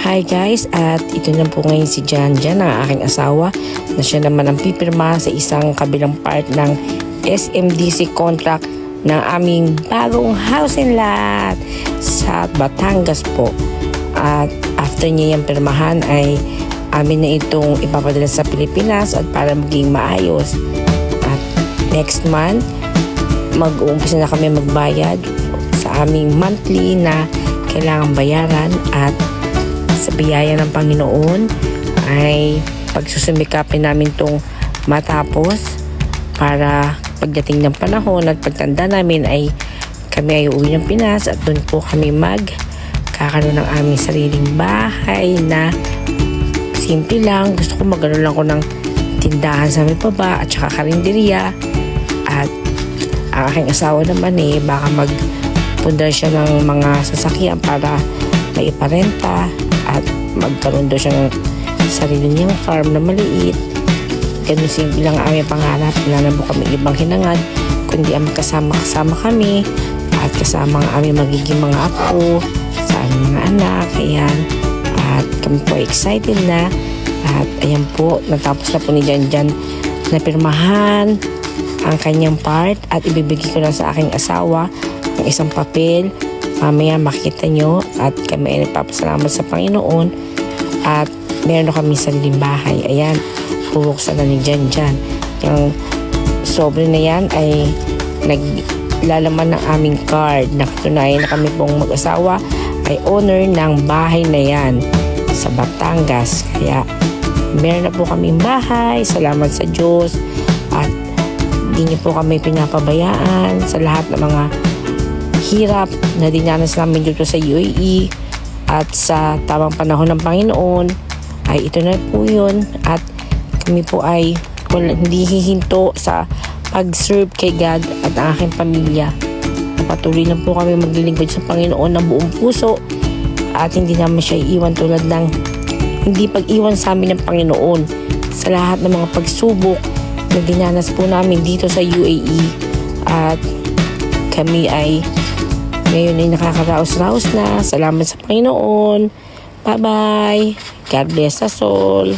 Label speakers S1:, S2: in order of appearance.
S1: Hi guys, at ito na po ngayon si Janjan, ang aking asawa, na siya naman ang pipirma sa isang kabilang part ng SMDC contract ng aming bagong house and lot sa Batangas po. At after niya yung pirmahan ay amin na itong ipapadala sa Pilipinas at para maging maayos. At next month, mag-uumpisa na kami magbayad sa aming monthly na kailangang bayaran, at sa biyaya ng Panginoon ay pagsusumikapin namin itong matapos para pagdating ng panahon at pagtanda namin ay kami ay uuwi ng Pinas at doon po kami magkakaroon ng aming sariling bahay na simple lang. Gusto ko magkaroon lang ko ng tindahan sa may baba at saka karinderya, at ang aking asawa naman baka magpundar siya ng mga sasakyan para maiparenta at magkaroon daw siya ng sarili niyang farm na maliit. Ganun simple lang ang aming pangarap. Wala na po kami ibang hinangad kundi ang kasama-kasama kami at kasama ang aming magiging mga apo sa aming mga anak. Ayan. At kami po excited na. At ayan po, natapos na po ni Janjan na pirmahan ang kanyang part at ibibigay ko na sa aking asawa ang isang papel. Mamaya makita nyo, at kami ay nagpapasalamat sa Panginoon at meron na kami sariling bahay. Ayan, bubuksan na ni Janjan. Yung sobre na yan ay naglalaman ng aming card na katunayan na kami pong mag-asawa ay owner ng bahay na yan sa Batangas. Kaya meron na po kaming bahay. Salamat sa Diyos, at hindi niyo po kami pinapabayaan sa lahat ng mga hirap na dinanas namin dito sa UAE, at sa tamang panahon ng Panginoon ay ito na po yun, at kami po ay hindi hihinto sa pag-serve kay God at ang aking pamilya. Patuloy lang po kami maglilingkod sa Panginoon ng buong puso, at hindi naman siya iiwan tulad ng hindi pag-iwan sa amin ng Panginoon sa lahat ng mga pagsubok na dinanas po namin dito sa UAE. At kami ay ngayon ay nakakaraos-raos na. Salamat sa Panginoon. Bye-bye. God bless us all.